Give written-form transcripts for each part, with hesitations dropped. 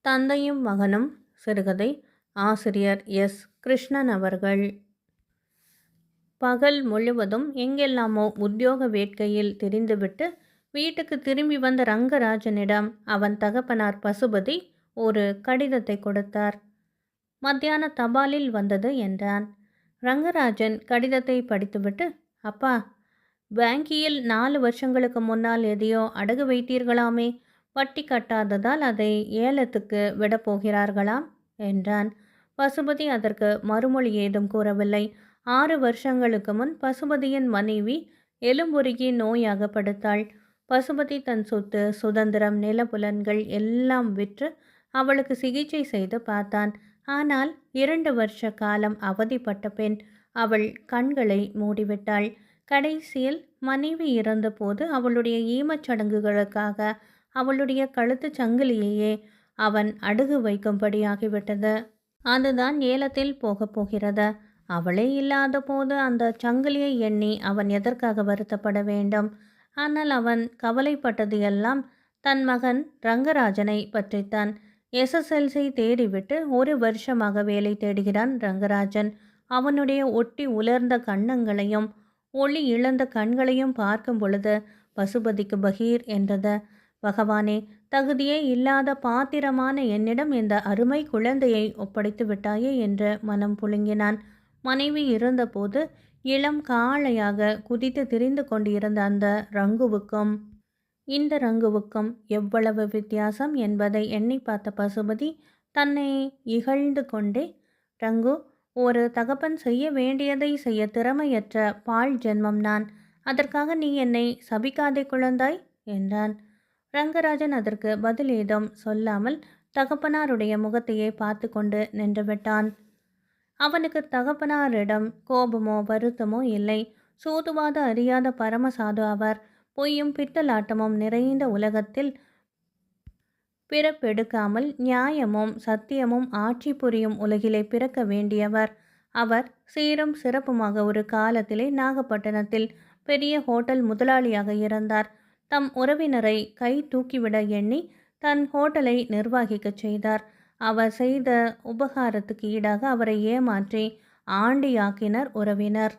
தந்தையும் மகனும் சிறுகதை. ஆசிரியர் எஸ். கிருஷ்ணன் அவர்கள். பகல் முழுவதும் எங்கெல்லாமோ உத்தியோக வேட்கையில் திரிந்துவிட்டு வீட்டுக்கு திரும்பி வந்த ரங்கராஜனிடம் அவன் தகப்பனார் பசுபதி ஒரு கடிதத்தை கொடுத்தார். மத்தியான தபாலில் வந்தது என்றான். ரங்கராஜன் கடிதத்தை படித்துவிட்டு, அப்பா, பேங்கியில் 4 வருஷங்களுக்கு முன்னால் எதையோ அடகு வைத்தீர்களாமே, வட்டி கட்டாததால் அதை ஏலத்துக்கு விடப்போகிறார்களாம் என்றான். பசுபதி அதற்கு மறுமொழி ஏதும் கூறவில்லை. 6 வருஷங்களுக்கு முன் பசுபதியின் மனைவி எலும்புருகி நோயாக படுத்தாள். பசுபதி தன் சொத்து சுதந்திரம் நிலப்புலன்கள் எல்லாம் விற்று அவளுக்கு சிகிச்சை செய்து பார்த்தான். ஆனால் 2 வருஷ காலம் அவதிப்பட்ட பெண் அவள் கண்களை மூடிவிட்டாள். கடைசியில் மனைவி இறந்தபோது அவளுடைய ஈமச் சடங்குகளுக்காக அவளுடைய கழுத்துச் சங்கிலியையே அவன் அடகு வைக்கும்படியாகிவிட்டது. அதுதான் ஏலத்தில் போகப் போகிறது. அவளே இல்லாத போது அந்த சங்கிலியை எண்ணி அவன் எதற்காக வருத்தப்பட வேண்டும்? ஆனால் அவன் கவலைப்பட்டது எல்லாம் தன் மகன் ரங்கராஜனை பற்றித்தான். SSLC தேடிவிட்டு 1 வருஷமாக வேலை தேடுகிறான் ரங்கராஜன். அவனுடைய ஒட்டி உலர்ந்த கன்னங்களையும் ஒளி இழந்த கண்களையும் பார்க்கும் பொழுது பசுபதிக்கு பகீர் என்றது. பகவானே, தகுதியே இல்லாத பாத்திரமான என்னிடம் இந்த அருமை குழந்தையை ஒப்படைத்து விட்டாயே என்று மனம் புழுங்கினான். மனைவி இருந்தபோது இளம் காளையாக குதித்து திரிந்து கொண்டிருந்த அந்த ரங்குவுக்கும் இந்த ரங்குவுக்கும் எவ்வளவு வித்தியாசம் என்பதை எண்ணி பார்த்த பசுபதி தன்னை இகழ்ந்து கொண்டே, ரங்கு, ஒரு தகப்பன் செய்ய வேண்டியதை செய்ய திறமையற்ற பால் ஜென்மம் நான். அதற்காக நீ என்னை சபிக்காதே குழந்தாய் என்றான். ரங்கராஜன் அதற்கு பதில் ஏதும் சொல்லாமல் தகப்பனாருடைய முகத்தையே பார்த்து கொண்டு நின்றுவிட்டான். அவனுக்கு தகப்பனாரிடம் கோபமோ வருத்தமோ இல்லை. சூதுவாத அறியாத பரமசாது அவர். பொய்யும் பித்தலாட்டமும் நிறைந்த உலகத்தில் பிறப்பெடுக்காமல் நியாயமும் சத்தியமும் ஆட்சி புரியும் உலகிலே பிறக்க வேண்டியவர். அவர் சீரும் சிறப்புமாக ஒரு காலத்திலே நாகப்பட்டினத்தில் பெரிய ஹோட்டல் முதலாளியாக இருந்தார். தம் உறவினரை கை தூக்கிவிட எண்ணி தன் ஹோட்டலை நிர்வகிக்கச் செய்தார். அவர் செய்த உபகாரத்துக்கு ஈடாக அவரை ஏமாற்றி ஆண்டியாக்கினர் உறவினர்.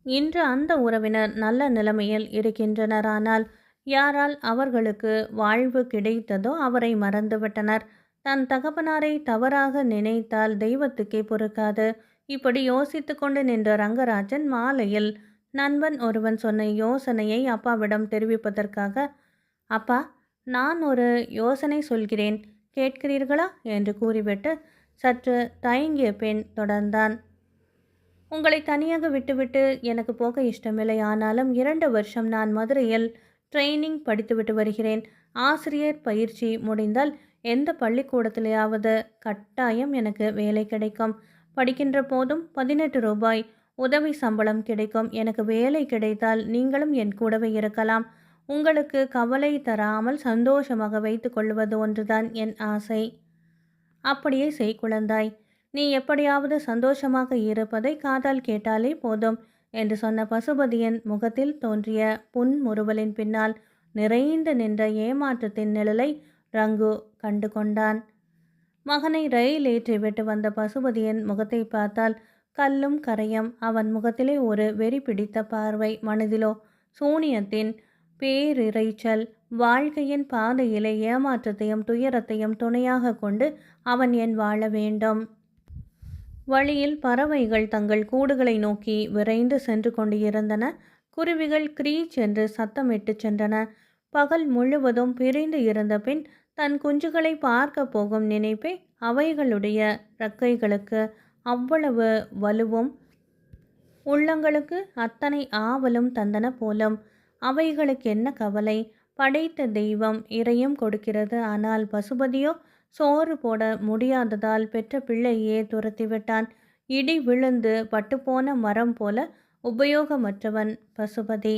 இன்று அந்த உறவினர் நல்ல நிலைமையில் இருக்கின்றனர். ஆனால் யாரால் அவர்களுக்கு வாழ்வு கிடைத்ததோ அவரை மறந்துவிட்டனர். தன் தகப்பனாரை தவறாக நினைத்தால் தெய்வத்துக்கே பொறுக்காது. இப்படி யோசித்து கொண்டு நின்ற ரங்கராஜன் மாலையில் நண்பன் ஒருவன் சொன்ன யோசனையை அப்பாவிடம் தெரிவிப்பதற்காக, அப்பா, நான் ஒரு யோசனை சொல்கிறேன், கேட்கிறீர்களா என்று கூறிவிட்டு சற்று தயங்கிய பின் தொடர்ந்தான். உங்களை தனியாக விட்டுவிட்டு எனக்கு போக இஷ்டமில்லை. ஆனாலும் 2 வருஷம் நான் மதுரையில் ட்ரைனிங் படித்துவிட்டு வருகிறேன். ஆசிரியர் பயிற்சி முடிந்தால் எந்த பள்ளிக்கூடத்திலேயாவது கட்டாயம் எனக்கு வேலை கிடைக்கும். படிக்கின்ற போதும் 18 ரூபாய் உதவி சம்பளம் கிடைக்கும். எனக்கு வேலை கிடைத்தால் நீங்களும் என் கூடவே இருக்கலாம். உங்களுக்கு கவலை தராமல் சந்தோஷமாக வைத்து கொள்வது ஒன்றுதான் என் ஆசை. அப்படியே செய் குழந்தாய். நீ எப்படியாவது சந்தோஷமாக இருப்பதை காதால் கேட்டாலே போதும் என்று சொன்ன பசுபதியின் முகத்தில் தோன்றிய புன்முறுவலின் பின்னால் நிறைந்து நின்ற ஏமாற்றத்தின் நிழலை ரங்கு கண்டு கொண்டான். மகனை ரயில் ஏற்றிவிட்டு வந்த பசுபதியின் முகத்தை பார்த்தால் கல்லும் கரையும். அவன் முகத்திலே ஒரு வெறி பிடித்த பார்வை, மனதிலோ சூனியத்தின் பேரிரைச்சல். வாழ்க்கையின் பாதையிலே ஏமாற்றத்தையும் துயரத்தையும் துணையாக கொண்டு அவன் ஏன் வாழ வேண்டும்? வழியில் பறவைகள் தங்கள் கூடுகளை நோக்கி விரைந்து சென்று கொண்டு இருந்தன. குருவிகள் கிரீச் என்று சத்தமிட்டு சென்றன. பகல் முழுவதும் பிரிந்து இருந்த பின் தன் குஞ்சுகளை பார்க்க போகும் நினைப்பே அவைகளுடைய இறக்கைகளுக்கு அவ்வளவு வலுவும் உள்ளங்களுக்கு அத்தனை ஆவலும் தந்தன போலும். அவைகளுக்கு என்ன கவலை? படைத்த தெய்வம் இரையும் கொடுக்கிறது. ஆனால் பசுபதியோ சோறு போட முடியாததால் பெற்ற பிள்ளையே துரத்திவிட்டான். இடி விழுந்து பட்டுப்போன மரம் போல உபயோகமற்றவன் பசுபதி.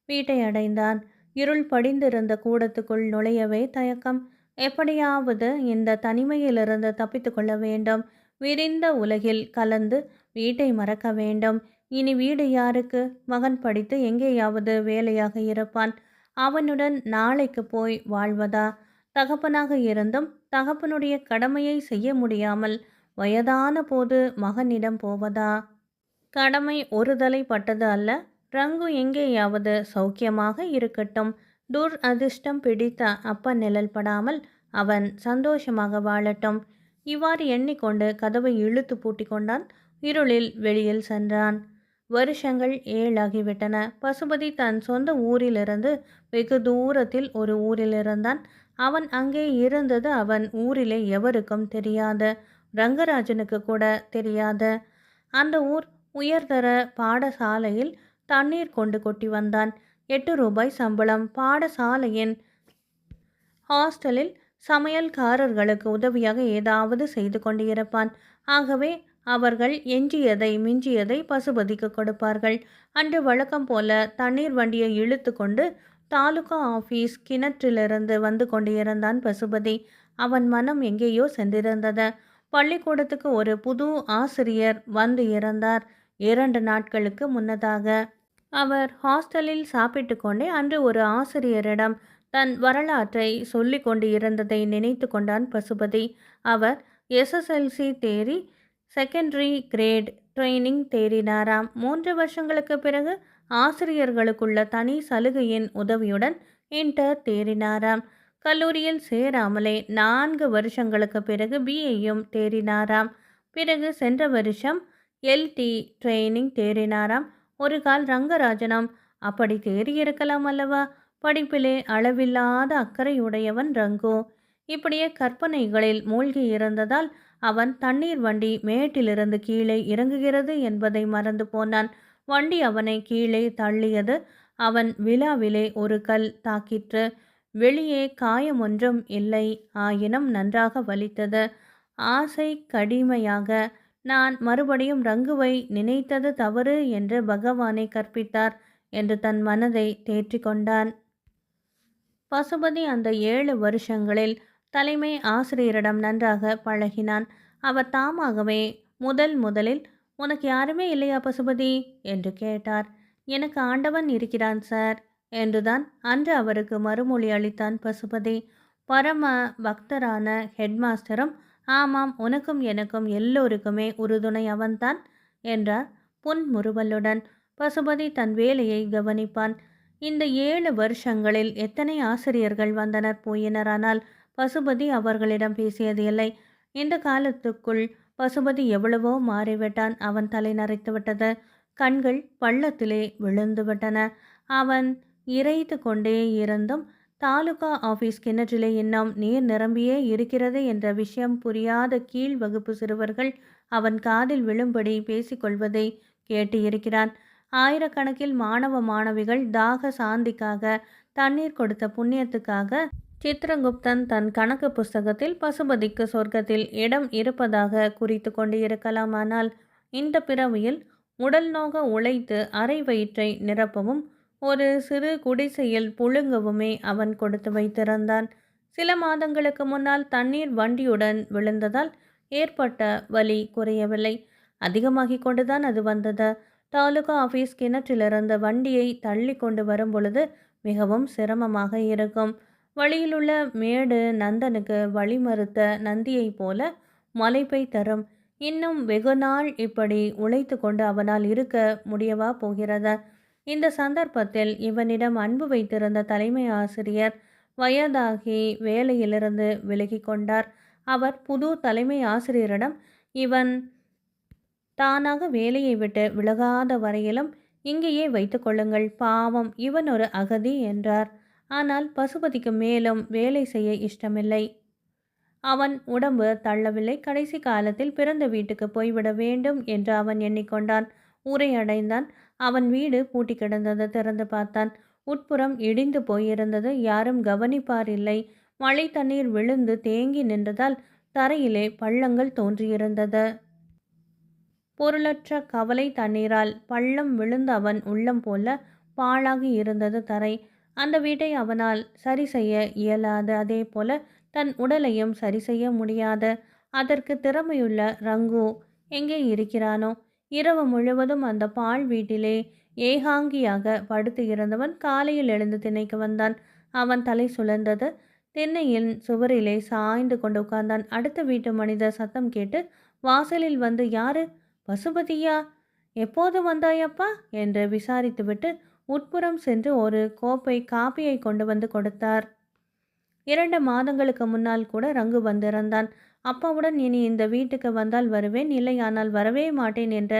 வீட்டை அடைந்தான். இருள் படிந்திருந்த கூடத்துக்குள் நுழையவே தயக்கம். எப்படியாவது இந்த தனிமையிலிருந்து தப்பித்து கொள்ள வேண்டும். விரிந்த உலகில் கலந்து வீட்டை மறக்க வேண்டும். இனி வீடு யாருக்கு? மகன் படித்து எங்கேயாவது வேலையாக இருப்பான். அவனுடன் நாளைக்கு போய் வாழ்வதா? தகப்பனாக இருந்தும் தகப்பனுடைய கடமையை செய்ய முடியாமல் வயதான போது மகனிடம் போவதா? கடமை ஒரு தலை பட்டது அல்ல. ரங்கு எங்கேயாவது சௌக்கியமாக இருக்கட்டும். அதிர்ஷ்டம் பிடித்த அப்பன் நிழல் படாமல் அவன் சந்தோஷமாக வாழட்டும். இவ்வாறு எண்ணிக்கொண்டு கதவை இழுத்து பூட்டி கொண்டான். இருளில் வெளியில் சென்றான். வருஷங்கள் 7 ஆகிவிட்டன. பசுபதி தன் சொந்த ஊரிலிருந்து வெகு தூரத்தில் ஒரு ஊரில் இருந்தான். அவன் அங்கே இருந்தது அவன் ஊரிலே எவருக்கும் தெரியாது. ரங்கராஜனுக்கு கூட தெரியாது. அந்த ஊர் உயர்தர பாடசாலையில் தண்ணீர் கொண்டு கொட்டி வந்தான். 8 ரூபாய் சம்பளம். பாடசாலையின் ஹாஸ்டலில் சமையல்காரர்களுக்கு உதவியாக ஏதாவது செய்து கொண்டிருப்பான். ஆகவே அவர்கள் எஞ்சியதை மிஞ்சியதை பசுபதிக்கு கொடுப்பார்கள். அன்று வழக்கம் போல தண்ணீர் வண்டியை இழுத்து கொண்டு தாலுகா ஆபீஸ் கிணற்றிலிருந்து வந்து கொண்டிருந்தான் பசுபதி. அவன் மனம் எங்கேயோ சென்றிருந்தது. பள்ளிக்கூடத்துக்கு ஒரு புது ஆசிரியர் வந்து இருந்தார் 2 நாட்களுக்கு முன்னதாக. அவர் ஹாஸ்டலில் சாப்பிட்டு கொண்டே அன்று ஒரு ஆசிரியரிடம் தன் வரலாற்றை சொல்லிக் கொண்டு இருந்ததை நினைத்து கொண்டான் பசுபதி. அவர் எஸ்எஸ்எல்சி தேறி செகண்டரி கிரேட் ட்ரைனிங் தேறினாராம். 3 வருஷங்களுக்கு பிறகு ஆசிரியர்களுக்குள்ள தனி சலுகையின் உதவியுடன் இன்டர் தேறினாராம். கல்லூரியில் சேராமலே 4 வருஷங்களுக்கு பிறகு பிஏயும் தேறினாராம். பிறகு சென்ற வருஷம் எல்டி ட்ரைனிங் தேறினாராம். ஒரு கால் ரங்கராஜனம் அப்படி தேறியிருக்கலாம் அல்லவா? படிப்பிலே அளவில்லாத அக்கறையுடையவன் ரங்கு. இப்படியே கற்பனைகளில் மூழ்கி இருந்ததால் அவன் தண்ணீர் வண்டி மேட்டிலிருந்து கீழே இறங்குகிறது என்பதை மறந்து போனான். வண்டி அவனை கீழே தள்ளியது. அவன் விழாவிலே ஒரு கல் தாக்கிற்று. வெளியே காயமொன்றும் இல்லை. ஆயினும் நன்றாக வலித்தது. ஆசை கடிமையாக நான் மறுபடியும் ரங்குவை நினைத்தது தவறு என்று பகவானை கற்பித்தார் என்று தன் மனதை தேற்றிக் கொண்டான். பசுபதி அந்த 7 வருஷங்களில் தலைமை ஆசிரியரிடம் நன்றாக பழகினான். அவர் தாமாகவே முதலில் உனக்கு யாருமே இல்லையா பசுபதி என்று கேட்டார். எனக்கு ஆண்டவன் இருக்கிறான் சார் என்றுதான் அன்று அவருக்கு மறுமொழி அளித்தான் பசுபதி. பரம பக்தரான ஹெட்மாஸ்டரும் ஆமாம் உனக்கும் எனக்கும் எல்லோருக்குமே உறுதுணை அவன்தான் என்றார் புன்முறுவலுடன். பசுபதி தன் வேலையை கவனிப்பான். இந்த 7 வருஷங்களில் எத்தனை ஆசிரியர்கள் வந்தனர் போயினர். ஆனால் பசுபதி அவர்களிடம் பேசியது இல்லை. இந்த காலத்துக்குள் பசுபதி எவ்வளவோ மாறிவிட்டான். அவன் தலை நரைத்துவிட்டது. கண்கள் பள்ளத்திலே விழுந்துவிட்டன. அவன் இறைத்து கொண்டே இருந்தும் தாலுகா ஆபீஸ் கிணற்றிலே இன்னும் நீர் நிரம்பியே இருக்கிறது என்ற விஷயம் புரியாத கீழ் வகுப்பு சிறுவர்கள் அவன் காதில் விழும்படி பேசிக்கொள்வதை கேட்டு இருக்கிறான். ஆயிரக்கணக்கில் மாணவ மாணவிகள் தாக சாந்திக்காக தண்ணீர் கொடுத்த புண்ணியத்துக்காக சித்ரகுப்தன் தன் கணக்கு புஸ்தகத்தில் பசுபதிக்கு சொர்க்கத்தில் இடம் இருப்பதாக குறித்து கொண்டு இருக்கலாம். ஆனால் இந்த பிறவியில் உடல் நோக உழைத்து அரை வயிற்றை நிரப்பவும் ஒரு சிறு குடிசையில் புழுங்கவுமே அவன் கொடுத்து வைத்திருந்தான். சில மாதங்களுக்கு முன்னால் தண்ணீர் வண்டியுடன் விழுந்ததால் ஏற்பட்ட வலி குறையவில்லை. அதிகமாகிக் கொண்டுதான் அது வந்தது. தாலுகா ஆபீஸ் கிணற்றிலிருந்து வண்டியை தள்ளி கொண்டு வரும் பொழுது மிகவும் சிரமமாக இருக்கும். வழியிலுள்ள மேடு நந்தனுக்கு வழிமறுத்த நந்தியைப் போல மலைப்பை தரும். இன்னும் வெகுநாள் இப்படி உழைத்து கொண்டு அவனால் இருக்க முடியவா போகிறது? இந்த சந்தர்ப்பத்தில் இவனிடம் அன்பு வைத்திருந்த தலைமை ஆசிரியர் வயதாகி வேலையிலிருந்து விலகி கொண்டார். அவர் புது தலைமை ஆசிரியரிடம் இவன் தானாக வேலையை விட்டு விலகாத வரையிலும் இங்கேயே வைத்து கொள்ளுங்கள், பாவம் இவன் ஒரு அகதி என்றார். ஆனால் பசுபதிக்கு மேலும் வேலை செய்ய இஷ்டமில்லை. அவன் உடம்பு தள்ளவில்லை. கடைசி காலத்தில் பிறந்த வீட்டுக்கு போய்விட வேண்டும் என்று அவன் எண்ணிக்கொண்டான். ஊரை அடைந்தான். அவன் வீடு பூட்டி கிடந்தது. திறந்து பார்த்தான். உட்புறம் இடிந்து போயிருந்தது. யாரும் கவனிப்பார் இல்லை. மழை தண்ணீர் விழுந்து தேங்கி நின்றதால் தரையிலே பள்ளங்கள் தோன்றியிருந்தது. பொருளற்ற கவலை தண்ணீரால் பள்ளம் விழுந்த அவன் உள்ளம் போல பாழாகி இருந்தது தரை. அந்த வீட்டை அவனால் சரி செய்ய இயலாது. அதே போல தன் உடலையும் சரி செய்ய முடியாது. அதற்கு திறமையுள்ள ரங்கு எங்கே இருக்கிறானோ? இரவு முழுவதும் அந்த பாழ் வீட்டிலே ஏகாங்கியாக படுத்து இருந்தவன் காலையில் எழுந்து திணைக்கு வந்தான். அவன் தலை சுழந்தது. திண்ணையின் சுவரிலே சாய்ந்து கொண்டு உட்கார்ந்தான். அடுத்த வீட்டு மனிதர் சத்தம் கேட்டு வாசலில் வந்து, யாரு? பசுபதியா? எப்போது வந்தாயப்பா என்று விசாரித்துவிட்டு உட்புறம் சென்று ஒரு கோப்பை காப்பியை கொண்டு வந்து கொடுத்தார். 2 மாதங்களுக்கு முன்னால் கூட ரங்கு வந்திருந்தான். அப்பாவுடன் இனி இந்த வீட்டுக்கு வந்தால் வருவேன், இல்லையானால் வரவே மாட்டேன் என்ற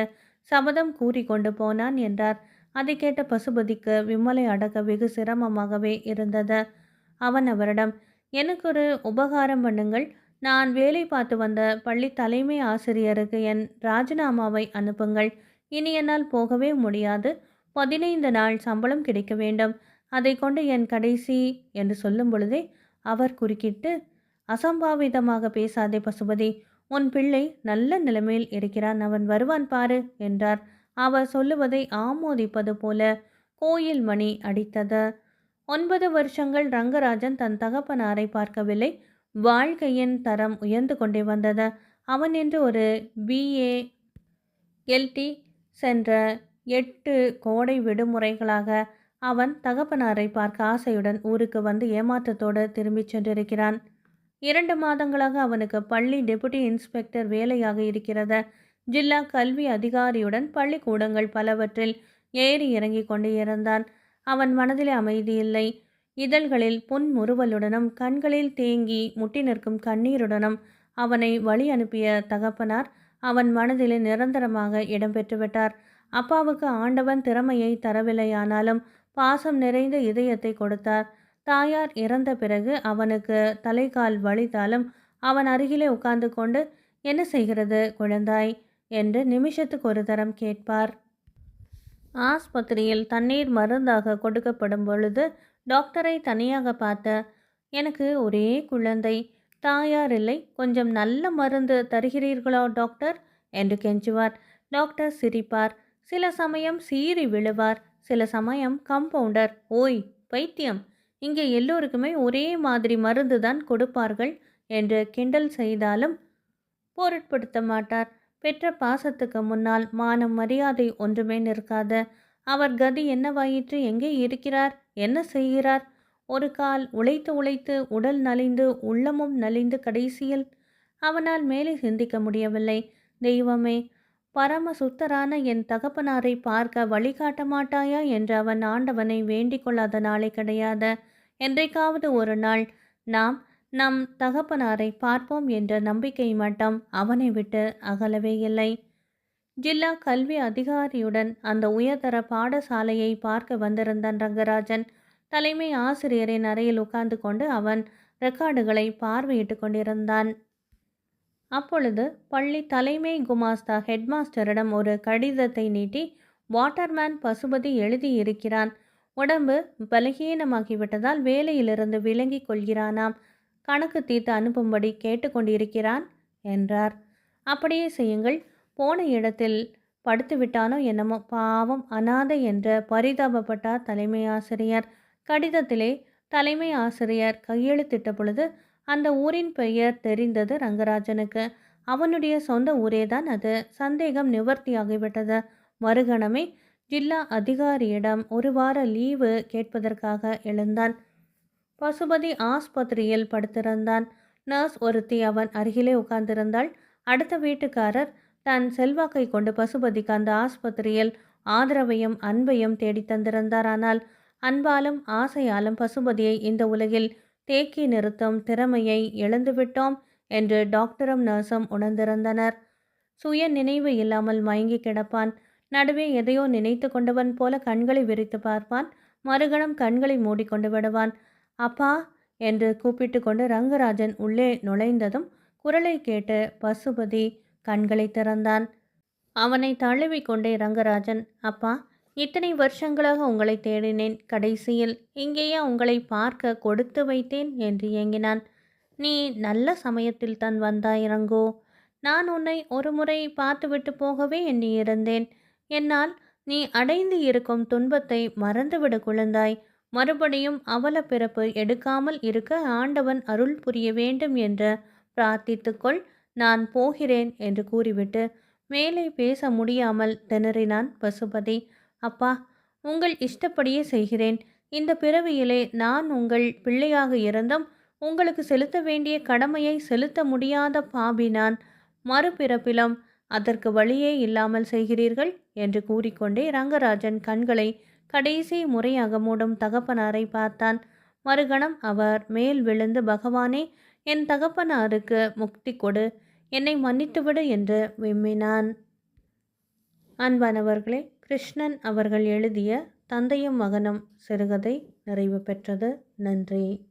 சபதம் கூறி கொண்டு போனான் என்றார். அதை கேட்ட பசுபதிக்கு விம்மலை அடக்க வெகு சிரமமாகவே இருந்தது. அவன் அவரிடம், எனக்கு ஒரு உபகாரம் பண்ணுங்கள். நான் வேலை பார்த்து வந்த பள்ளி தலைமை ஆசிரியருக்கு என் ராஜினாமாவை அனுப்புங்கள். இனி என்னால் போகவே முடியாது. 15 நாள் சம்பளம் கிடைக்க வேண்டும். அதை கொண்டு என் கடைசி என்று சொல்லும் பொழுதே அவர் குறுக்கிட்டு, அசம்பாவிதமாக பேசாதே பசுபதி, உன் பிள்ளை நல்ல நிலைமையில் இருக்கிறான், அவன் வருவான் பாரு என்றார். அவர் சொல்லுவதை ஆமோதிப்பது போல கோயில் மணி அடித்தது. 9 வருஷங்கள் ரங்கராஜன் தன் தகப்பனாரை பார்க்கவில்லை. வாழ்க்கையின் தரம் உயர்ந்து கொண்டே வந்தது. அவன் என்று ஒரு BA LT சென்ற 8 கோடை விடுமுறைகளாக அவன் தகப்பனாரை பார்க்க ஆசையுடன் ஊருக்கு வந்து ஏமாற்றத்தோடு திரும்பிச் சென்றிருக்கிறான். 2 மாதங்களாக அவனுக்கு பள்ளி டெபுட்டி இன்ஸ்பெக்டர் வேலையாக இருக்கிறது. ஜில்லா கல்வி அதிகாரியுடன் பள்ளிக்கூடங்கள் பலவற்றில் ஏறி இறங்கி கொண்டு இருந்தான். அவன் மனதிலே அமைதியில்லை. இதழ்களில் புன்முறுவலுடனும் கண்களில் தேங்கி முட்டி நிற்கும் கண்ணீருடனும் அவனை வழி அனுப்பிய தகப்பனார் அவன் மனதிலே நிரந்தரமாக இடம் பெற்றுவிட்டார். அப்பாவுக்கு ஆண்டவன் திறமையை தரவில்லையானாலும் பாசம் நிறைந்த இதயத்தை கொடுத்தார். தாயார் இறந்த பிறகு அவனுக்கு தலைகால் வலித்தாலும் அவன் அருகிலே உட்கார்ந்து கொண்டு, என்ன செய்கிறது குழந்தாய் என்று நிமிஷத்துக்கு ஒரு தரம் கேட்பார். ஆஸ்பத்திரியில் தண்ணீர் மருந்தாக கொடுக்கப்படும் பொழுது டாக்டரை தனியாக பார்த்த, எனக்கு ஒரே குழந்தை, தாயார் இல்லை, கொஞ்சம் நல்ல மருந்து தருகிறீர்களா டாக்டர் என்று கெஞ்சுவார். டாக்டர் சிரிப்பார். சில சமயம் சீறி விழுவார். சில சமயம் கம்பவுண்டர், ஓய் பைத்தியம், இங்கே எல்லோருக்குமே ஒரே மாதிரி மருந்து தான் கொடுப்பார்கள் என்று கிண்டல் செய்தாலும் பொருட்படுத்த மாட்டார். பெற்ற பாசத்துக்கு முன்னால் மானம் மரியாதை ஒன்றுமே நிற்காது. அவர் கதி என்னவாயிற்று? எங்கே இருக்கிறார்? என்ன செய்கிறார்? ஒரு கால் உழைத்து உழைத்து உடல் நலிந்து உள்ளமும் நலிந்து கடைசியில் அவனால் மேலே சிந்திக்க முடியவில்லை. தெய்வமே, பரம சுத்தரான என் தகப்பனாரை பார்க்க வழிகாட்ட மாட்டாயா என்று அவன் ஆண்டவனை வேண்டிக் கொள்ளாத நாளே கிடையாது. என்றைக்காவது ஒரு நாள் நாம் நம் தகப்பனாரை பார்ப்போம் என்ற நம்பிக்கை மட்டும் அவனை விட்டு அகலவே இல்லை. ஜில்லா கல்வி அதிகாரியுடன் அந்த உயர்தர பாடசாலையை பார்க்க வந்திருந்தான் ரங்கராஜன். தலைமை ஆசிரியரின் அறையில் உட்கார்ந்து கொண்டு அவன் ரெக்கார்டுகளை பார்வையிட்டு கொண்டிருந்தான். அப்பொழுது பள்ளி தலைமை குமாஸ்தா ஹெட்மாஸ்டரிடம் ஒரு கடிதத்தை நீட்டி, வாட்டர்மேன் பசுபதி எழுதியிருக்கிறான். உடம்பு பலகீனமாகிவிட்டதால் வேலையிலிருந்து விலகி கொள்கிறானாம். கணக்கு தீர்த்து அனுப்பும்படி கேட்டுக்கொண்டிருக்கிறான் என்றார். அப்படியே செய்யுங்கள். போன இடத்தில் படுத்துவிட்டானோ என்னமோ, பாவம் அனாதை என்று பரிதாபப்பட்டார் தலைமை ஆசிரியர். கடிதத்திலே தலைமை ஆசிரியர் கையெழுத்திட்ட பொழுது அந்த ஊரின் பெயர் தெரிந்தது ரங்கராஜனுக்கு. அவனுடைய சொந்த ஊரேதான் அது. சந்தேகம் நிவர்த்தியாகிவிட்டது. மறுகணமே ஜில்லா அதிகாரியிடம் ஒரு வார லீவு கேட்பதற்காக எழுந்தான். பசுபதி ஆஸ்பத்திரியில் படுத்திருந்தான். நர்ஸ் ஒருத்தி அவன் அருகிலே உட்கார்ந்திருந்தாள். அடுத்த வீட்டுக்காரர் தன் செல்வாக்கை கொண்டு பசுபதிக்கு அந்த ஆஸ்பத்திரியில் ஆதரவையும் அன்பையும் தேடி தந்திருந்தார். ஆனால் அன்பாலும் ஆசையாலும் பசுபதியை இந்த உலகில் தேக்கி நிறுத்தும் திறமையை இழந்துவிட்டோம் என்று டாக்டரும் நர்ஸும் உணர்ந்திருந்தனர். சுய நினைவு இல்லாமல் மயங்கி கிடப்பான். நடுவே எதையோ நினைத்து கொண்டவன் போல கண்களை விரித்து பார்ப்பான். மறுகணம் கண்களை மூடிக்கொண்டு விடுவான். அப்பா என்று கூப்பிட்டு கொண்டு ரங்கராஜன் உள்ளே நுழைந்ததும் குரலை கேட்டு பசுபதி கண்களை திறந்தான். அவனை தழுவி கொண்டே ரங்கராஜன், அப்பா, இத்தனை வருஷங்களாக உங்களை தேடினேன். கடைசியில் இங்கேயே உங்களை பார்க்க கொடுத்து வைத்தேன் என்று ஏங்கினான். நீ நல்ல சமயத்தில் தான் வந்தாய் ரங்கோ. நான் உன்னை ஒரு முறை பார்த்துவிட்டு போகவே எண்ணியிருந்தேன். என்னால் நீ அடைந்து இருக்கும் துன்பத்தை மறந்துவிட குழந்தாய். மறுபடியும் அவல பிறப்பு எடுக்காமல் இருக்க ஆண்டவன் அருள் புரிய வேண்டும் என்று பிரார்த்தித்துக்கொள். நான் போகிறேன் என்று கூறிவிட்டு மேலே பேச முடியாமல் திணறினான் பசுபதி. அப்பா, உங்கள் இஷ்டப்படியே செய்கிறேன். இந்த பிறவியிலே நான் உங்கள் பிள்ளையாக இருந்தும் உங்களுக்கு செலுத்த வேண்டிய கடமையை செலுத்த முடியாத பாவி நான். மறுபிறப்பிலும் அதற்கு வழியே இல்லாமல் செய்கிறீர்கள் என்று கூறிக்கொண்டே ரங்கராஜன் கண்களை கடைசி முறையாக மூடும் தகப்பனாரை பார்த்தான். மறுகணம் அவர் மேல் விழுந்து, பகவானே, என் தகப்பனாருக்கு முக்தி கொடு, என்னை மன்னித்துவிடு என்று விம்மினான். அன்பானவர்களே, கிருஷ்ணன் அவர்கள் எழுதிய தந்தையும் மகனும் சிறுகதை நிறைவு பெற்றது. நன்றி.